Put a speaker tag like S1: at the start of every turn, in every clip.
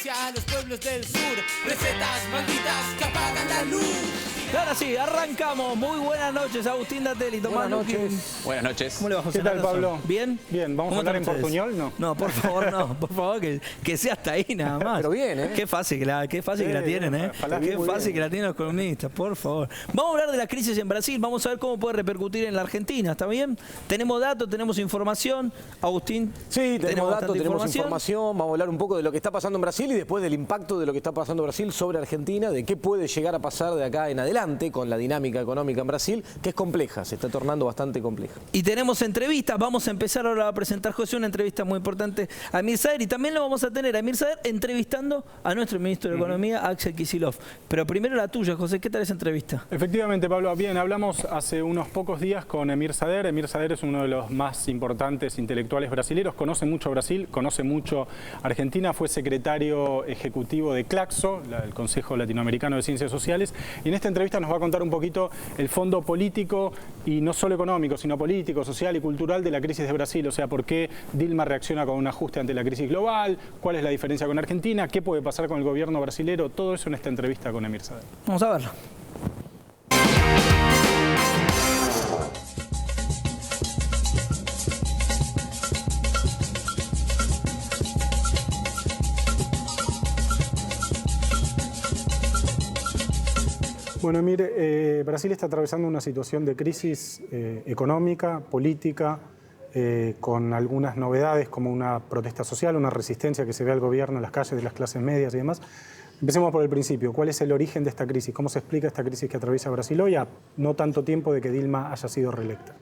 S1: hacia los pueblos del sur. Recetas malditas que apagan la luz.
S2: Ahora sí, arrancamos. Muy buenas noches, Agustín Dattel y Tomás Luqui.
S3: Buenas noches.
S2: ¿Cómo le va, José
S4: ¿Qué tal,
S2: Anderson?
S4: Pablo?
S2: ¿Bien?
S4: Bien, ¿vamos a hablar en portuñol? No,
S2: por favor, no. Por favor, que sea hasta ahí nada más.
S3: Pero bien, ¿eh?
S2: Qué fácil que la tienen, ¿eh? Qué fácil que la tienen los columnistas, por favor. Vamos a hablar de la crisis en Brasil. Vamos a ver cómo puede repercutir en la Argentina, ¿está bien? Tenemos datos, tenemos información. Agustín.
S3: Sí, tenemos datos, tenemos información. Vamos a hablar un poco de lo que está pasando en Brasil y después del impacto de lo que está pasando en Brasil sobre Argentina, de qué puede llegar a pasar de acá en adelante con la dinámica económica en Brasil, que es compleja, se está tornando bastante compleja.
S2: Y tenemos entrevistas, vamos a empezar ahora a presentar, José, una entrevista muy importante a Emir Sader, y también lo vamos a tener a Emir Sader entrevistando a nuestro ministro de Economía, Axel Kicillof. Pero primero la tuya, José, ¿qué tal esa entrevista?
S4: Efectivamente, Pablo, bien, hablamos hace unos pocos días con Emir Sader. Emir Sader es uno de los más importantes intelectuales brasileños, conoce mucho Brasil, conoce mucho Argentina, fue secretario ejecutivo de CLACSO, el Consejo Latinoamericano de Ciencias Sociales, y en esta entrevista nos va a contar un poquito el fondo político, y no solo económico, sino político, social y cultural de la crisis de Brasil. O sea, por qué Dilma reacciona con un ajuste ante la crisis global, cuál es la diferencia con Argentina, qué puede pasar con el gobierno brasilero, todo eso en esta entrevista con Emir Sader.
S2: Vamos a verlo.
S4: Bueno, mire, Brasil está atravesando una situación de crisis económica, política, con algunas novedades como una protesta social, una resistencia que se ve al gobierno en las calles de las clases medias y demás. Empecemos por el principio. ¿Cuál es el origen de esta crisis? ¿Cómo se explica esta crisis que atraviesa Brasil hoy a no tanto tiempo de que Dilma haya sido reelecta?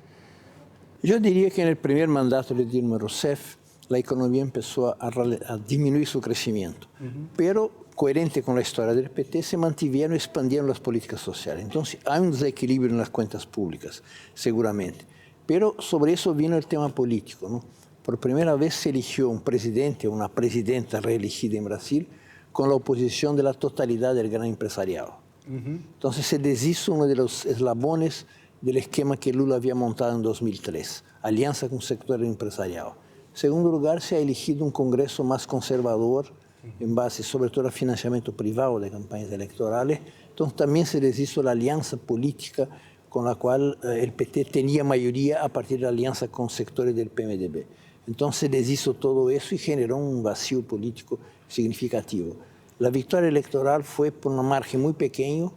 S5: Yo diría que en el primer mandato de Dilma Rousseff la economía empezó a disminuir su crecimiento, pero coherente con la historia del PT, se mantuvieron y expandieron las políticas sociales. Entonces, hay un desequilibrio en las cuentas públicas, seguramente. Pero sobre eso vino el tema político, ¿no? Por primera vez se eligió un presidente o una presidenta reelegida en Brasil con la oposición de la totalidad del gran empresariado. Entonces, se deshizo uno de los eslabones del esquema que Lula había montado en 2003, alianza con el sector empresarial. En segundo lugar, se ha elegido un Congreso más conservador, en base sobre todo al financiamiento privado de campañas electorales. Entonces también se deshizo la alianza política con la cual el PT tenía mayoría a partir de la alianza con sectores del PMDB. Entonces se deshizo todo eso y generó un vacío político significativo. La victoria electoral fue por un margen muy pequeño,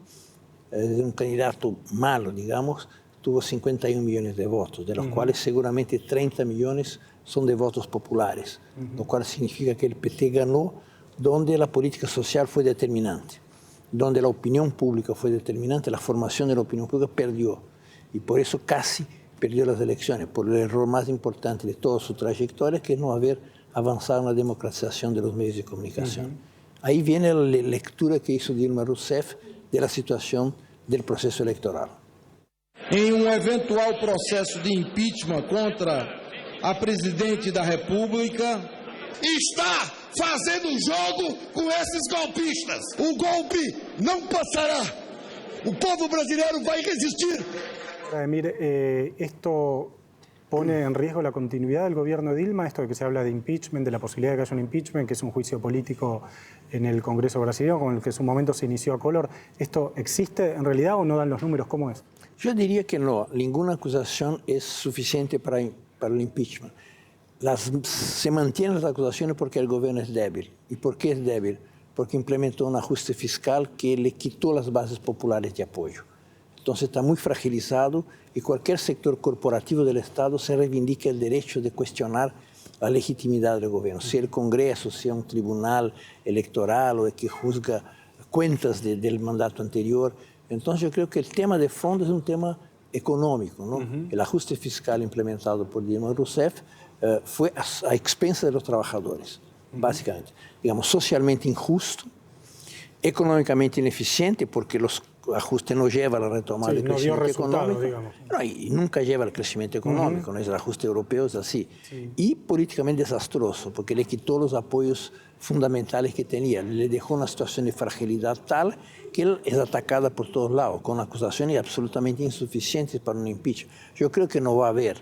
S5: un candidato malo, digamos, tuvo 51 millones de votos, de los cuales seguramente 30 millones son de votos populares, lo cual significa que el PT ganó donde la política social fue determinante, donde la opinión pública fue determinante, la formación de la opinión pública perdió, y por eso casi perdió las elecciones, por el error más importante de toda su trayectoria, que es no haber avanzado en la democratización de los medios de comunicación. Ahí viene la lectura que hizo Dilma Rousseff de la situación del proceso electoral.
S6: En un eventual proceso de impeachment contra a presidente da República, está fazendo jogo com esses golpistas. O golpe não passará. O povo brasileiro vai resistir.
S4: Mire, esto pone en riesgo la continuidad del gobierno de Dilma, esto de que se habla de impeachment, de la posibilidad de que haya un impeachment, que es un juicio político en el Congreso brasileño, con el que en su momento se inició a color. ¿Esto existe en realidad o no dan los números? ¿Cómo es?
S5: Yo diría que no. Ninguna acusación es suficiente para el impeachment. Se mantienen las acusaciones porque el gobierno es débil. ¿Y por qué es débil? Porque implementó un ajuste fiscal que le quitó las bases populares de apoyo. Entonces está muy fragilizado y cualquier sector corporativo del Estado se reivindica el derecho de cuestionar la legitimidad del gobierno, sea el Congreso, sea un tribunal electoral o el que juzga cuentas del mandato anterior. Entonces yo creo que el tema de fondo es un tema económico, ¿no? El ajuste fiscal implementado por Dilma Rousseff fue a expensas de los trabajadores, básicamente. Digamos, socialmente injusto, económicamente ineficiente, porque los ajustes no llevan a la retomada del crecimiento económico. No, y nunca lleva al crecimiento económico, ¿no? Es el ajuste europeo, es así. Y políticamente desastroso, porque le quitó los apoyos fundamentales que tenía. Le dejó una situación de fragilidad tal que él es atacada por todos lados, con acusaciones absolutamente insuficientes para un impeachment. Yo creo que no va a haber,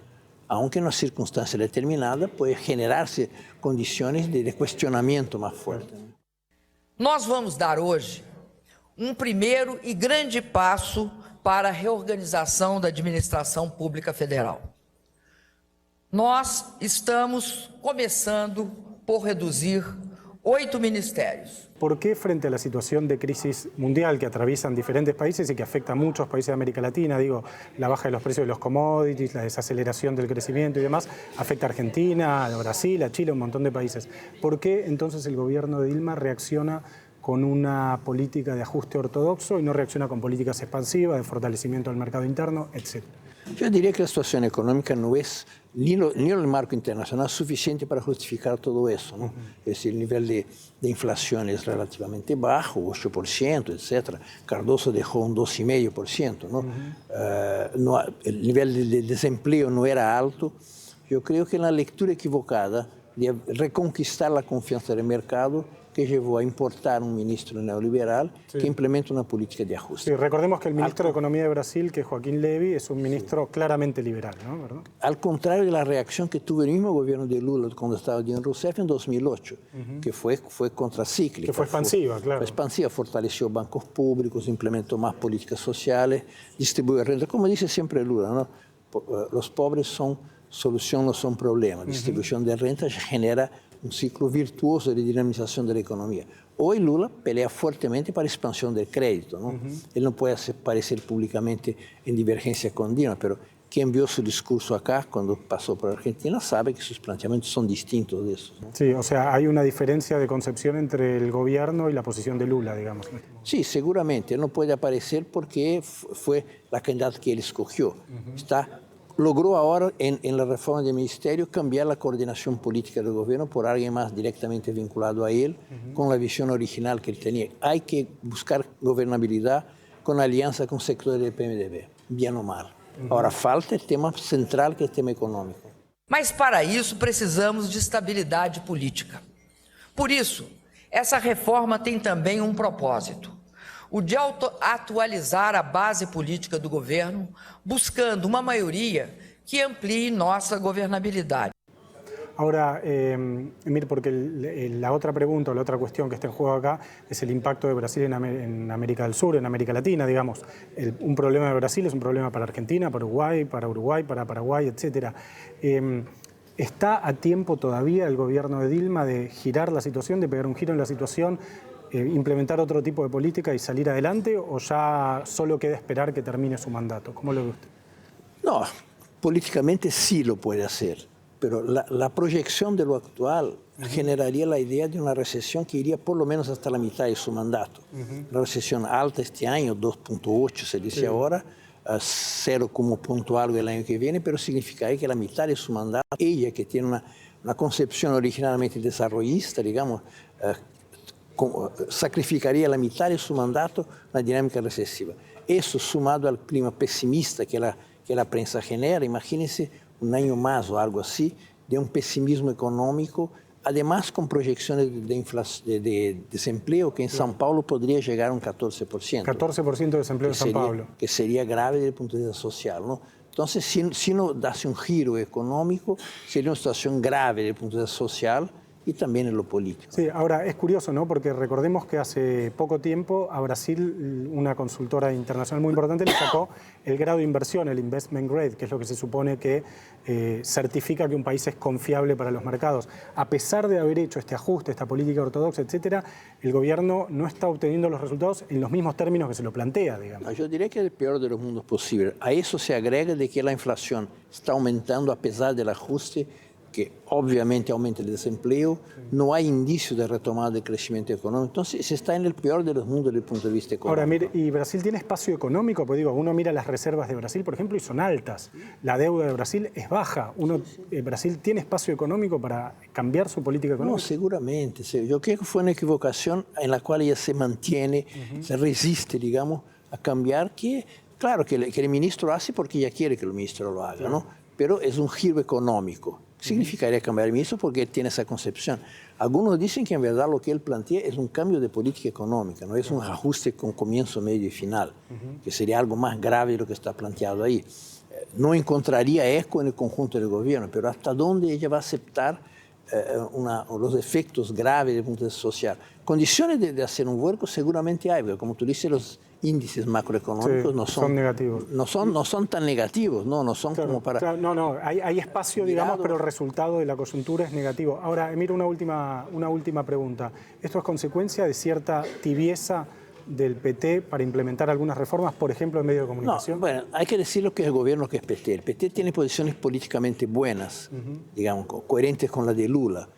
S5: aunque en una circunstancia determinada, puede generarse condiciones de cuestionamiento más fuerte.
S7: Nós vamos dar hoje primeiro e grande passo para a reorganização da administração pública federal. Nós estamos começando por reduzir 8 ministerios.
S4: ¿Por qué frente a la situación de crisis mundial que atraviesan diferentes países y que afecta a muchos países de América Latina, digo, la baja de los precios de los commodities, la desaceleración del crecimiento y demás, afecta a Argentina, a Brasil, a Chile, un montón de países? ¿Por qué entonces el gobierno de Dilma reacciona con una política de ajuste ortodoxo y no reacciona con políticas expansivas, de fortalecimiento del mercado interno, etcétera?
S5: Yo diría que la situación económica no es ni el marco internacional suficiente para justificar todo eso, ¿no? Es decir, el nivel de inflación es relativamente bajo, 8%, etc. Cardoso dejó un 2,5%, ¿no? El nivel de desempleo no era alto. Yo creo que la lectura equivocada de reconquistar la confianza del mercado que llevó a importar un ministro neoliberal que implementa una política de ajuste.
S4: Sí, recordemos que el ministro de Economía de Brasil, que es Joaquín Levy, es un ministro claramente liberal, ¿no? ¿Verdad?
S5: Al contrario de la reacción que tuvo el mismo gobierno de Lula cuando estaba Dilma Rousseff en 2008, que fue contracíclica.
S4: Que fue expansiva, claro.
S5: Fue expansiva, fortaleció bancos públicos, implementó más políticas sociales, distribuyó renta. Como dice siempre Lula, ¿no? Los pobres son solución, no son problemas. Distribución de renta genera un ciclo virtuoso de dinamización de la economía. Hoy Lula pelea fuertemente para expansión del crédito, ¿no? Él no puede aparecer públicamente en divergencia con Dilma, pero quien vio su discurso acá cuando pasó por Argentina sabe que sus planteamientos son distintos de esos, ¿no?
S4: Sí, o sea, hay una diferencia de concepción entre el gobierno y la posición de Lula, digamos.
S5: Sí, seguramente. Él no puede aparecer porque fue la candidata que él escogió. Logró ahora en la reforma del ministerio cambiar la coordinación política del gobierno por alguien más directamente vinculado a él, con la visión original que él tenía. Hay que buscar gobernabilidad con alianza con sectores del PMDB, bien o mal. Ahora falta el tema central, que es el tema económico.
S7: Mas para isso precisamos de estabilidade política. Por isso, essa reforma tem também um propósito: o de atualizar a base política do governo, buscando uma maioria que amplie nossa governabilidade.
S4: Ahora, Emir, porque la otra pregunta o la otra cuestión que está en juego acá es el impacto de Brasil en América del Sur, en América Latina, digamos. Un problema de Brasil es un problema para Argentina, para Uruguay, para Paraguay, etc. ¿Está a tiempo todavía el gobierno de Dilma de girar la situación, de pegar un giro en la situación, implementar otro tipo de política y salir adelante, o ya solo queda esperar que termine su mandato? ¿Cómo lo ve usted?
S5: No, políticamente sí lo puede hacer, pero la proyección de lo actual generaría la idea de una recesión que iría por lo menos hasta la mitad de su mandato. Una recesión alta este año, 2,8 se dice ahora, 0 como punto algo el año que viene, pero significaría que la mitad de su mandato, ella que tiene una concepción originalmente desarrollista, digamos, sacrificaría la mitad de su mandato en la dinámica recesiva. Eso sumado al clima pesimista que la prensa genera, imagínense un año más o algo así, de un pesimismo económico, además con proyecciones de desempleo que en São Paulo podría llegar a un 14%.
S4: 14% de desempleo en São Paulo.
S5: Que sería grave desde el punto de vista social, ¿no? Entonces, si no dase un giro económico, sería una situación grave desde el punto de vista social y también en lo político.
S4: Sí, ahora es curioso, ¿no? Porque recordemos que hace poco tiempo a Brasil una consultora internacional muy importante le sacó el grado de inversión, el investment grade, que es lo que se supone que certifica que un país es confiable para los mercados. A pesar de haber hecho este ajuste, esta política ortodoxa, etcétera, el gobierno no está obteniendo los resultados en los mismos términos que se lo plantea, digamos.
S5: Yo diría que es el peor de los mundos posibles. A eso se agrega de que la inflación está aumentando a pesar del ajuste, que obviamente aumenta el desempleo, no hay indicios de retomada del crecimiento económico. Entonces se está en el peor de los mundos desde el punto de vista económico.
S4: Ahora, mire, ¿y Brasil tiene espacio económico? Pues digo, uno mira las reservas de Brasil, por ejemplo, y son altas. La deuda de Brasil es baja. ¿Brasil tiene espacio económico para cambiar su política económica?
S5: No, seguramente. Yo creo que fue una equivocación en la cual ella se mantiene, se resiste, digamos, a cambiar, que claro que el ministro hace porque ella quiere que el ministro lo haga, ¿no? Pero es un giro económico. Significaría cambiar el ministro porque él tiene esa concepción. Algunos dicen que en verdad lo que él plantea es un cambio de política económica, no es un ajuste con comienzo, medio y final, que sería algo más grave de lo que está planteado ahí. No encontraría eco en el conjunto del gobierno, pero hasta dónde ella va a aceptar los efectos graves desde el punto de vista social. Condiciones de hacer un vuelco seguramente hay, porque como tú dices, los índices macroeconómicos no son negativos. No son tan negativos, no son como para...
S4: Claro, hay espacio, digamos, pero el resultado de la coyuntura es negativo. Ahora, Emir, una última pregunta. ¿Esto es consecuencia de cierta tibieza del PT para implementar algunas reformas, por ejemplo, en medios de comunicación?
S5: No, bueno, hay que decir lo que es el gobierno, que es PT. El PT tiene posiciones políticamente buenas, digamos, coherentes con la de Lula,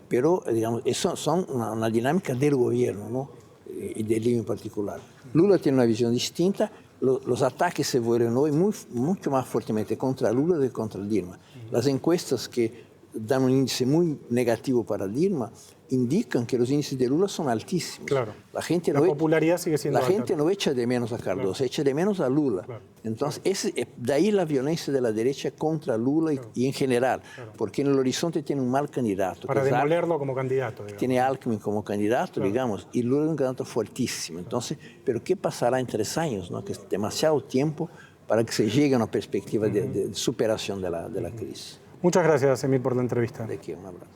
S5: pero digamos, son una dinámica del gobierno, ¿no? Y de Lima en particular. Lula tiene una visión distinta. Los ataques se vuelven hoy mucho más fuertemente contra Lula que contra Dilma. Las encuestas que dan un índice muy negativo para Dilma indican que los índices de Lula son altísimos.
S4: Claro.
S5: La
S4: popularidad sigue siendo alta.
S5: La gente no echa de menos a Cardoso, echa de menos a Lula. Claro. Entonces, de ahí la violencia de la derecha contra Lula y en general, porque en el horizonte tiene un mal candidato.
S4: Para demolerlo como candidato, digamos.
S5: Tiene Alckmin como candidato, digamos, y Lula es un candidato fuertísimo. Entonces, ¿pero qué pasará en 3 años? ¿No? Que es demasiado tiempo para que se llegue a una perspectiva de superación de la crisis.
S4: Muchas gracias, Emir, por la entrevista.
S5: De qué, un abrazo.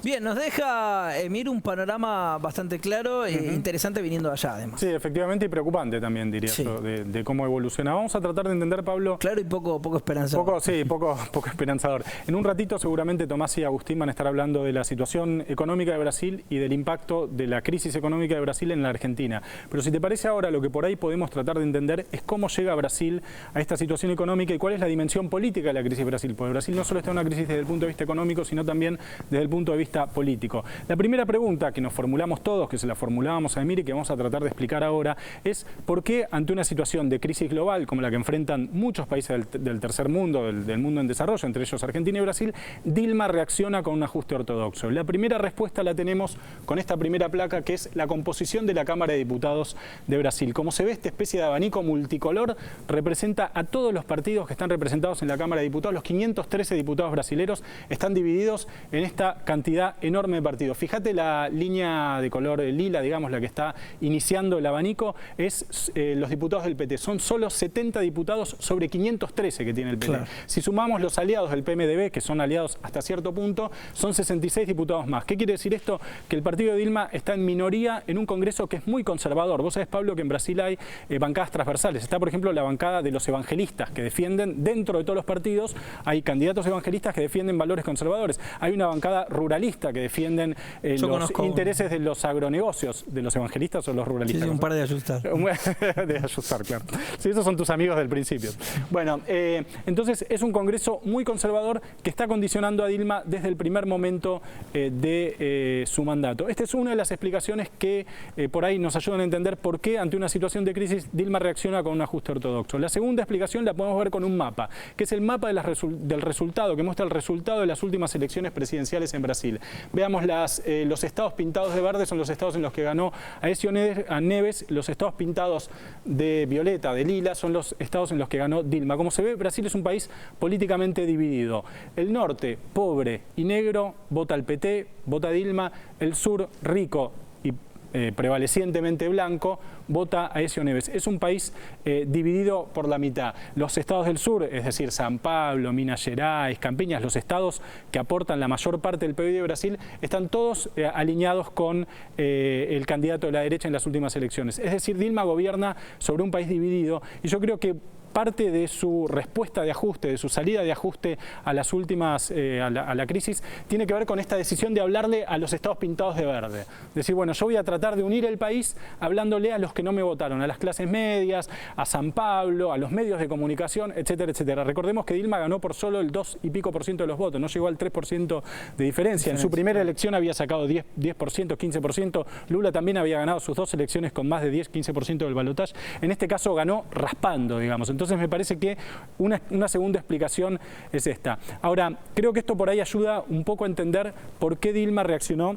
S2: Bien, nos deja Emir un panorama bastante claro e interesante viniendo de allá, además.
S4: Sí, efectivamente, y preocupante también, diría yo, de cómo evoluciona. Vamos a tratar de entender, Pablo...
S2: Claro y poco esperanzador.
S4: Poco esperanzador. En un ratito seguramente Tomás y Agustín van a estar hablando de la situación económica de Brasil y del impacto de la crisis económica de Brasil en la Argentina. Pero si te parece ahora, lo que por ahí podemos tratar de entender es cómo llega Brasil a esta situación económica y cuál es la dimensión política de la crisis de Brasil. Porque Brasil no solo está en una crisis desde el punto de vista económico, sino también desde el punto de vista político. La primera pregunta que nos formulamos todos, que se la formulábamos a Emir y que vamos a tratar de explicar ahora, es por qué ante una situación de crisis global como la que enfrentan muchos países del tercer mundo, del mundo en desarrollo, entre ellos Argentina y Brasil, Dilma reacciona con un ajuste ortodoxo. La primera respuesta la tenemos con esta primera placa, que es la composición de la Cámara de Diputados de Brasil. Como se ve, esta especie de abanico multicolor representa a todos los partidos que están representados en la Cámara de Diputados. Los 513 diputados brasileros están divididos en esta cantidad enorme de partidos. Fíjate la línea de color lila, digamos, la que está iniciando el abanico, es los diputados del PT. Son solo 70 diputados sobre 513 que tiene el PT. Claro. Si sumamos los aliados del PMDB, que son aliados hasta cierto punto, son 66 diputados más. ¿Qué quiere decir esto? Que el partido de Dilma está en minoría en un Congreso que es muy conservador. Vos sabés, Pablo, que en Brasil hay bancadas transversales. Está, por ejemplo, la bancada de los evangelistas, que defienden, dentro de todos los partidos, hay candidatos evangelistas que defienden valores conservadores. Hay una bancada ruralista que defienden los intereses de los agronegocios, de los evangelistas o los ruralistas.
S2: Sí, un par de ajustar.
S4: De ajustar, claro. Sí, esos son tus amigos del principio. Bueno, entonces es un Congreso muy conservador que está condicionando a Dilma desde el primer momento de su mandato. Esta es una de las explicaciones que por ahí nos ayudan a entender por qué ante una situación de crisis Dilma reacciona con un ajuste ortodoxo. La segunda explicación la podemos ver con un mapa, que es el mapa del resultado, que muestra el resultado de las últimas elecciones presidenciales en Brasil. Veamos los estados pintados de verde son los estados en los que ganó Aécio Neves, los estados pintados de violeta, de lila, son los estados en los que ganó Dilma. Como se ve, Brasil es un país políticamente dividido. El norte, pobre y negro, vota al PT, vota a Dilma. El sur, rico y prevalecientemente blanco, vota a Aécio Neves. Es un país dividido por la mitad. Los estados del sur, es decir, San Pablo, Minas Gerais, Campiñas, los estados que aportan la mayor parte del PIB de Brasil, están todos alineados con el candidato de la derecha en las últimas elecciones. Es decir, Dilma gobierna sobre un país dividido y yo creo que parte de su respuesta de ajuste, de su salida de ajuste a las últimas, a la crisis, tiene que ver con esta decisión de hablarle a los estados pintados de verde. Decir, bueno, yo voy a tratar de unir el país hablándole a los que no me votaron, a las clases medias, a San Pablo, a los medios de comunicación, etcétera, etcétera. Recordemos que Dilma ganó por solo el 2 y pico % de los votos, no llegó al 3% de diferencia. En su primera elección había sacado 10%, 15%. Lula también había ganado sus 2 elecciones con más de 10, 15% del balotaje. En este caso ganó raspando, digamos. Entonces me parece que una segunda explicación es esta. Ahora, creo que esto por ahí ayuda un poco a entender por qué Dilma reaccionó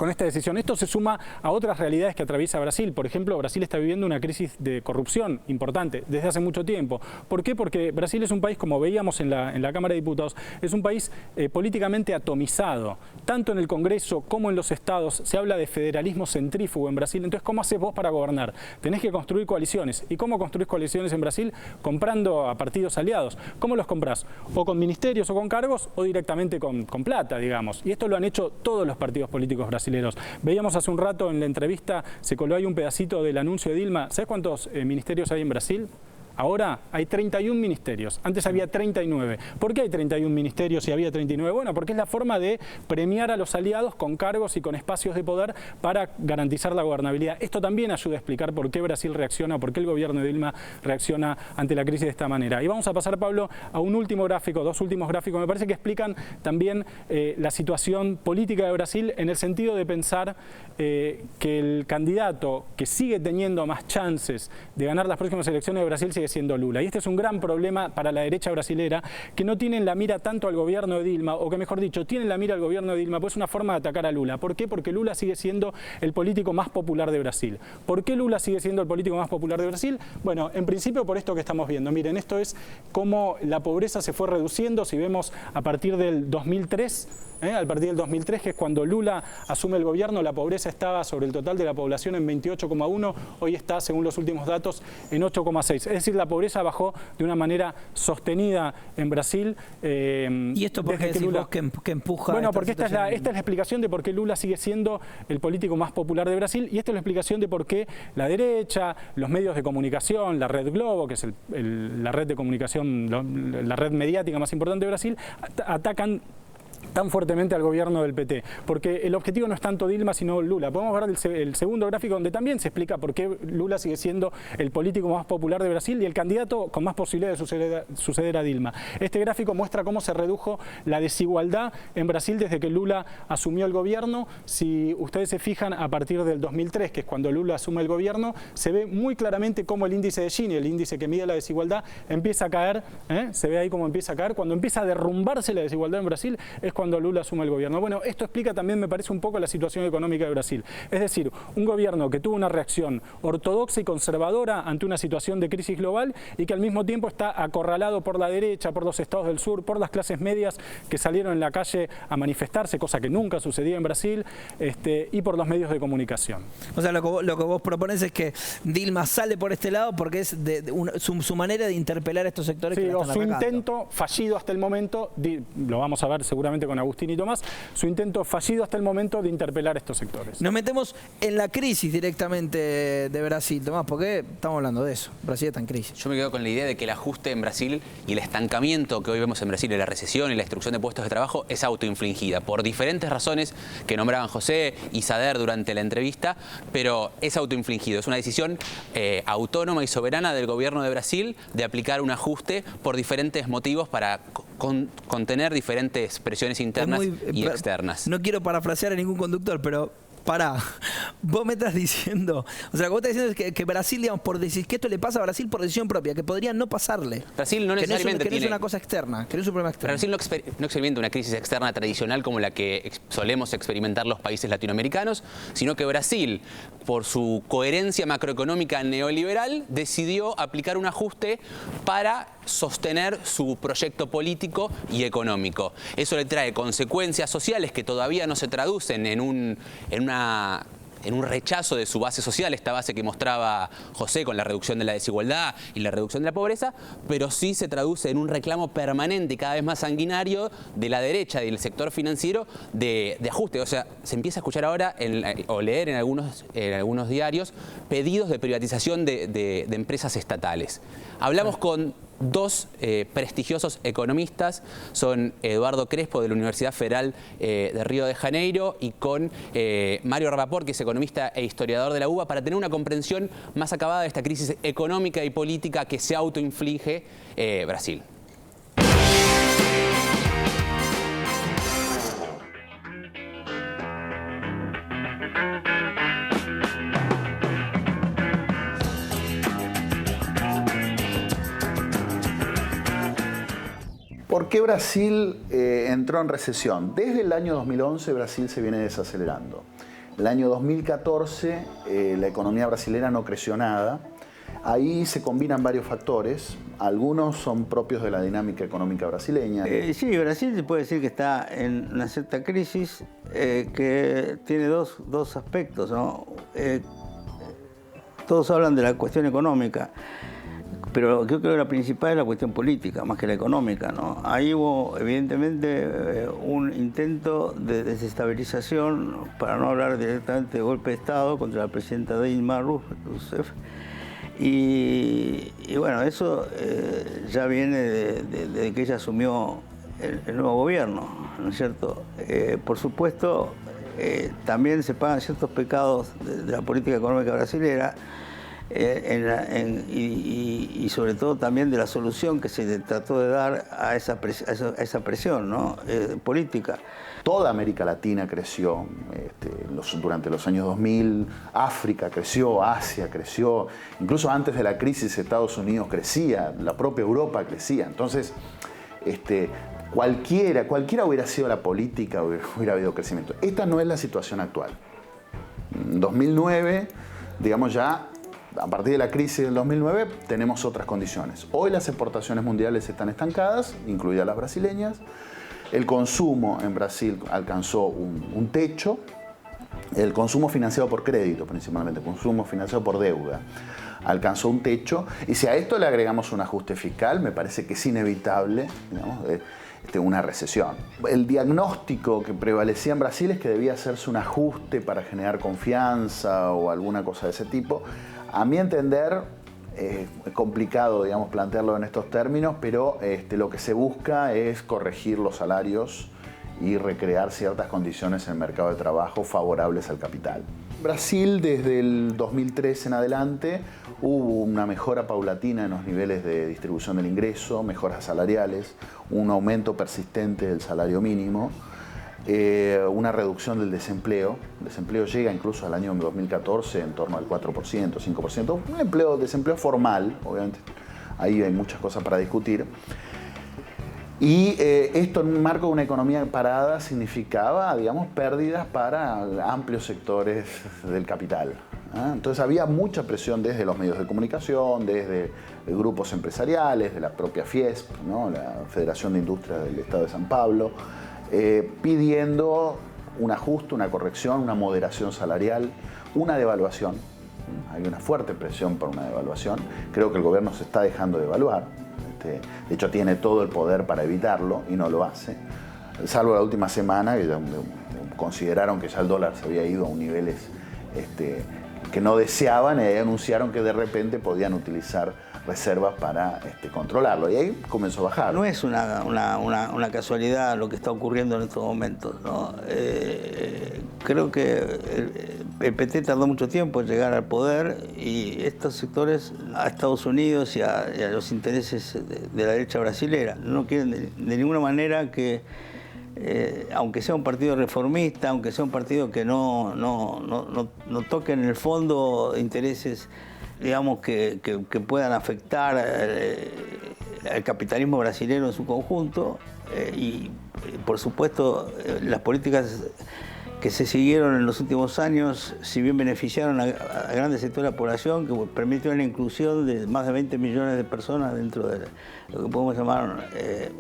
S4: esta decisión. Esto se suma a otras realidades que atraviesa Brasil. Por ejemplo, Brasil está viviendo una crisis de corrupción importante desde hace mucho tiempo. ¿Por qué? Porque Brasil es un país, como veíamos en la Cámara de Diputados, es un país políticamente atomizado. Tanto en el Congreso como en los estados se habla de federalismo centrífugo en Brasil. Entonces, ¿cómo haces vos para gobernar? Tenés que construir coaliciones. ¿Y cómo construís coaliciones en Brasil? Comprando a partidos aliados. ¿Cómo los comprás? O con ministerios o con cargos o directamente con plata, digamos. Y esto lo han hecho todos los partidos políticos brasileños. Veíamos hace un rato en la entrevista, se coló ahí un pedacito del anuncio de Dilma. ¿Sabes cuántos ministerios hay en Brasil? Ahora hay 31 ministerios, antes había 39. ¿Por qué hay 31 ministerios y había 39? Bueno, porque es la forma de premiar a los aliados con cargos y con espacios de poder para garantizar la gobernabilidad. Esto también ayuda a explicar por qué Brasil reacciona, por qué el gobierno de Dilma reacciona ante la crisis de esta manera. Y vamos a pasar, Pablo, a un último gráfico, dos últimos gráficos, me parece que explican también la situación política de Brasil en el sentido de pensar que el candidato que sigue teniendo más chances de ganar las próximas elecciones de Brasil sigue siendo Lula. Y este es un gran problema para la derecha brasilera, que no tienen la mira tanto al gobierno de Dilma, o que mejor dicho, tienen la mira al gobierno de Dilma, pues es una forma de atacar a Lula. ¿Por qué? Porque Lula sigue siendo el político más popular de Brasil. ¿Por qué Lula sigue siendo el político más popular de Brasil? Bueno, en principio por esto que estamos viendo. Miren, esto es cómo la pobreza se fue reduciendo. Si vemos a partir del 2003, a partir del 2003, que es cuando Lula asume el gobierno, la pobreza estaba sobre el total de la población en 28,1, hoy está, según los últimos datos, en 8,6. Es decir, la pobreza bajó de una manera sostenida en Brasil.
S2: ¿Y esto por qué decís vos que empuja?
S4: Bueno, porque esta es la explicación de por qué Lula sigue siendo el político más popular de Brasil, y esta es la explicación de por qué la derecha, los medios de comunicación, la Red Globo, que es la red de comunicación, la red mediática más importante de Brasil, atacan tan fuertemente al gobierno del PT, porque el objetivo no es tanto Dilma sino Lula. Podemos ver el segundo gráfico donde también se explica por qué Lula sigue siendo el político más popular de Brasil y el candidato con más posibilidades de suceder a Dilma. Este gráfico muestra cómo se redujo la desigualdad en Brasil desde que Lula asumió el gobierno. Si ustedes se fijan, a partir del 2003, que es cuando Lula asume el gobierno, se ve muy claramente cómo el índice de Gini, el índice que mide la desigualdad, empieza a caer. Se ve ahí cómo empieza a caer. Cuando empieza a derrumbarse la desigualdad en Brasil es cuando Lula asume el gobierno. Bueno, esto explica también, me parece, un poco la situación económica de Brasil. Es decir, un gobierno que tuvo una reacción ortodoxa y conservadora ante una situación de crisis global y que al mismo tiempo está acorralado por la derecha, por los estados del sur, por las clases medias que salieron en la calle a manifestarse, cosa que nunca sucedía en Brasil, y por los medios de comunicación.
S2: O sea, lo que vos propones es que Dilma sale por este lado porque es su manera de interpelar a estos sectores que la están atacando.
S4: Su intento fallido hasta el momento, lo vamos a ver seguramente con Agustín y Tomás, su intento fallido hasta el momento de interpelar a estos sectores.
S2: Nos metemos en la crisis directamente de Brasil, Tomás, porque estamos hablando de eso. Brasil está en crisis.
S8: Yo me quedo con la idea de que el ajuste en Brasil y el estancamiento que hoy vemos en Brasil, de la recesión y la destrucción de puestos de trabajo, es autoinfligida por diferentes razones que nombraban José y Sader durante la entrevista, pero es autoinfligido. Es una decisión autónoma y soberana del gobierno de Brasil de aplicar un ajuste por diferentes motivos para contener diferentes presiones internas y externas.
S2: No quiero parafrasear a ningún conductor, pero pará, vos me estás diciendo, o sea, lo que vos estás diciendo es que Brasil, digamos, que esto le pasa a Brasil por decisión propia, que podría no pasarle.
S8: Brasil no necesariamente
S2: que no es una cosa externa, que no es un problema externo.
S8: Brasil no experimenta una crisis externa tradicional como la que solemos experimentar los países latinoamericanos, sino que Brasil, por su coherencia macroeconómica neoliberal, decidió aplicar un ajuste para sostener su proyecto político y económico. Eso le trae consecuencias sociales que todavía no se traducen en un rechazo de su base social, esta base que mostraba José con la reducción de la desigualdad y la reducción de la pobreza, pero sí se traduce en un reclamo permanente y cada vez más sanguinario de la derecha y del sector financiero de ajuste. O sea, se empieza a escuchar ahora o leer en algunos diarios pedidos de privatización de empresas estatales. Hablamos con dos prestigiosos economistas, son Eduardo Crespo de la Universidad Federal de Río de Janeiro y con Mario Rapaport, que es economista e historiador de la UBA, para tener una comprensión más acabada de esta crisis económica y política que se autoinflige Brasil.
S9: ¿Por qué Brasil entró en recesión? Desde el año 2011 Brasil se viene desacelerando. El año 2014 la economía brasilera no creció nada. Ahí se combinan varios factores, algunos son propios de la dinámica económica brasileña.
S10: Sí, Brasil se puede decir que está en una cierta crisis que tiene dos aspectos, ¿no? Todos hablan de la cuestión económica, pero yo creo que la principal es la cuestión política, más que la económica, ¿no? Ahí hubo, evidentemente, un intento de desestabilización, para no hablar directamente de golpe de Estado, contra la presidenta Dilma Rousseff. Y bueno, eso ya viene de que ella asumió el nuevo gobierno, ¿no es cierto? Por supuesto, también se pagan ciertos pecados de la política económica brasilera y sobre todo también de la solución que se trató de dar a esa presión, ¿no? Política.
S9: Toda América Latina creció durante los años 2000, África creció, Asia creció, incluso antes de la crisis Estados Unidos crecía, la propia Europa crecía. Entonces, cualquiera hubiera sido la política, hubiera habido crecimiento. Esta no es la situación actual. En 2009, digamos ya, a partir de la crisis del 2009, tenemos otras condiciones. Hoy las exportaciones mundiales están estancadas, incluidas las brasileñas. El consumo en Brasil alcanzó un techo. El consumo financiado por crédito, principalmente, el consumo financiado por deuda, alcanzó un techo. Y si a esto le agregamos un ajuste fiscal, me parece que es inevitable, digamos, una recesión. El diagnóstico que prevalecía en Brasil es que debía hacerse un ajuste para generar confianza o alguna cosa de ese tipo. A mi entender, es complicado, digamos, plantearlo en estos términos, pero lo que se busca es corregir los salarios y recrear ciertas condiciones en el mercado de trabajo favorables al capital. Brasil, desde el 2003 en adelante, hubo una mejora paulatina en los niveles de distribución del ingreso, mejoras salariales, un aumento persistente del salario mínimo, una reducción del desempleo. El desempleo llega incluso al año 2014 en torno al 4%, 5%. Un desempleo formal, obviamente, ahí hay muchas cosas para discutir. Y esto en un marco de una economía parada significaba, digamos, pérdidas para amplios sectores del capital. Entonces había mucha presión desde los medios de comunicación, desde grupos empresariales, de la propia Fiesp, ¿no? La Federación de Industrias del Estado de San Pablo, pidiendo un ajuste, una corrección, una moderación salarial, una devaluación. Hay una fuerte presión por una devaluación. Creo que el gobierno se está dejando de devaluar. De hecho, tiene todo el poder para evitarlo y no lo hace. Salvo la última semana, que consideraron que ya el dólar se había ido a niveles que no deseaban y anunciaron que de repente podían utilizar reservas para controlarlo, y ahí comenzó a bajar.
S10: No es una casualidad lo que está ocurriendo en estos momentos, ¿no? Creo que el PT tardó mucho tiempo en llegar al poder y estos sectores a Estados Unidos y a los intereses de la derecha brasilera no quieren de ninguna manera que aunque sea un partido reformista, aunque sea un partido que no toque en el fondo intereses, digamos, que puedan afectar al capitalismo brasileño en su conjunto, y por supuesto las políticas que se siguieron en los últimos años, si bien beneficiaron a grandes sectores de la población, que permitieron la inclusión de más de 20 millones de personas dentro de lo que podemos llamar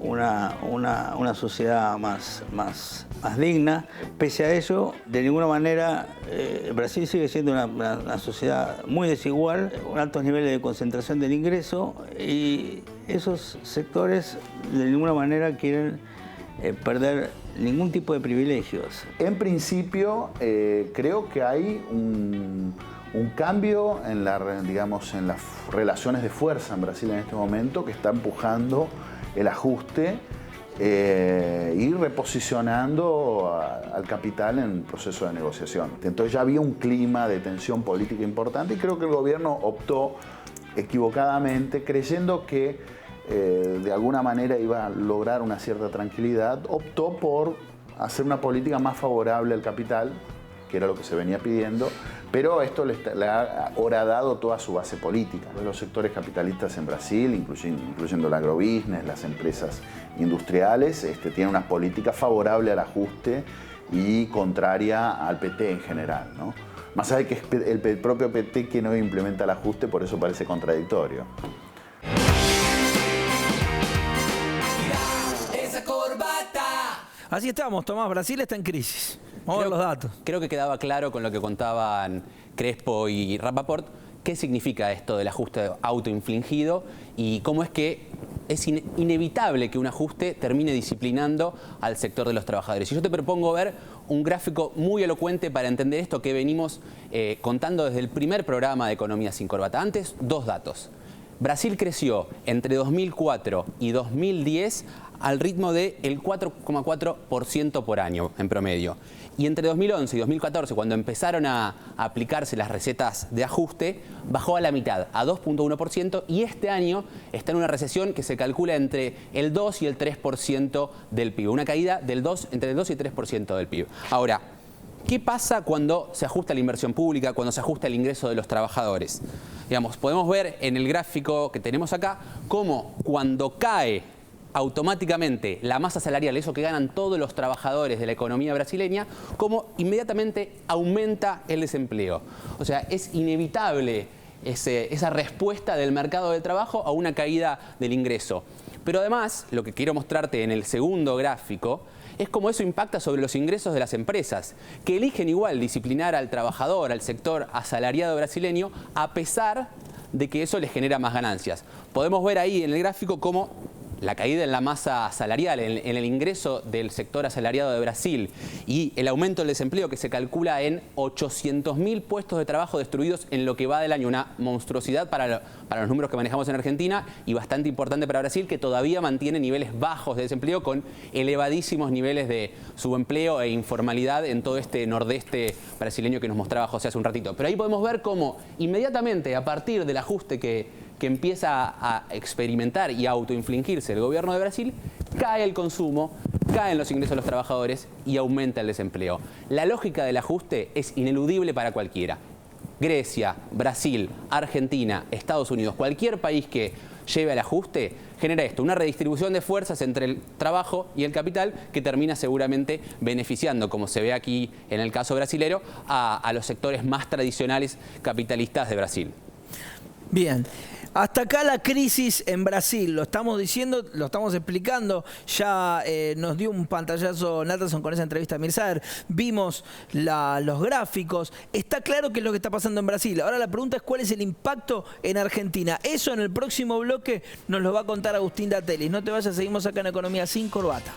S10: una sociedad más digna. Pese a ello, de ninguna manera, Brasil sigue siendo una sociedad muy desigual, con altos niveles de concentración del ingreso, y esos sectores de ninguna manera quieren perder ningún tipo de privilegios.
S9: En principio, creo que hay un cambio en las relaciones de fuerza en Brasil en este momento, que está empujando el ajuste y reposicionando al capital en el proceso de negociación. Entonces ya había un clima de tensión política importante y creo que el gobierno optó equivocadamente, creyendo que de alguna manera iba a lograr una cierta tranquilidad, optó por hacer una política más favorable al capital, que era lo que se venía pidiendo, pero esto le ha horadado toda su base política. Los sectores capitalistas en Brasil, incluyendo el agrobusiness, las empresas industriales, tienen una política favorable al ajuste y contraria al PT en general, ¿no? Más allá de que es el propio PT quien hoy implementa el ajuste, por eso parece contradictorio.
S1: Esa corbata.
S2: Así estamos, Tomás. Brasil está en crisis. Vamos a ver los datos.
S8: Creo que quedaba claro con lo que contaban Crespo y Rapaport qué significa esto del ajuste autoinfligido y cómo es que es inevitable que un ajuste termine disciplinando al sector de los trabajadores. Y yo te propongo ver un gráfico muy elocuente para entender esto que venimos contando desde el primer programa de Economía sin Corbata. Antes, dos datos. Brasil creció entre 2004 y 2010 al ritmo del 4,4% por año en promedio. Y entre 2011 y 2014, cuando empezaron a aplicarse las recetas de ajuste, bajó a la mitad, a 2,1%, y este año está en una recesión que se calcula entre el 2 y el 3% del PIB, una caída del entre el 2 y el 3% del PIB. Ahora, ¿qué pasa cuando se ajusta la inversión pública, cuando se ajusta el ingreso de los trabajadores? Digamos, podemos ver en el gráfico que tenemos acá cómo cuando cae automáticamente la masa salarial, eso que ganan todos los trabajadores de la economía brasileña, cómo inmediatamente aumenta el desempleo. O sea, es inevitable esa respuesta del mercado del trabajo a una caída del ingreso. Pero además, lo que quiero mostrarte en el segundo gráfico es cómo eso impacta sobre los ingresos de las empresas, que eligen igual disciplinar al trabajador, al sector asalariado brasileño, a pesar de que eso les genera más ganancias. Podemos ver ahí en el gráfico cómo la caída en la masa salarial, en el ingreso del sector asalariado de Brasil y el aumento del desempleo que se calcula en 800.000 puestos de trabajo destruidos en lo que va del año. Una monstruosidad para los números que manejamos en Argentina y bastante importante para Brasil, que todavía mantiene niveles bajos de desempleo con elevadísimos niveles de subempleo e informalidad en todo este nordeste brasileño que nos mostraba José hace un ratito. Pero ahí podemos ver cómo inmediatamente a partir del ajuste que empieza a experimentar y a autoinfligirse el gobierno de Brasil, cae el consumo, caen los ingresos de los trabajadores y aumenta el desempleo. La lógica del ajuste es ineludible para cualquiera. Grecia, Brasil, Argentina, Estados Unidos, cualquier país que lleve al ajuste, genera esto, una redistribución de fuerzas entre el trabajo y el capital que termina seguramente beneficiando, como se ve aquí en el caso brasilero, a los sectores más tradicionales capitalistas de Brasil.
S2: Bien. Hasta acá la crisis en Brasil, lo estamos diciendo, lo estamos explicando, ya nos dio un pantallazo Nathanson con esa entrevista a Mirsader, vimos los gráficos, está claro qué es lo que está pasando en Brasil. Ahora la pregunta es cuál es el impacto en Argentina. Eso en el próximo bloque nos lo va a contar Agustín Datelis. No te vayas, seguimos acá en Economía sin Corbata.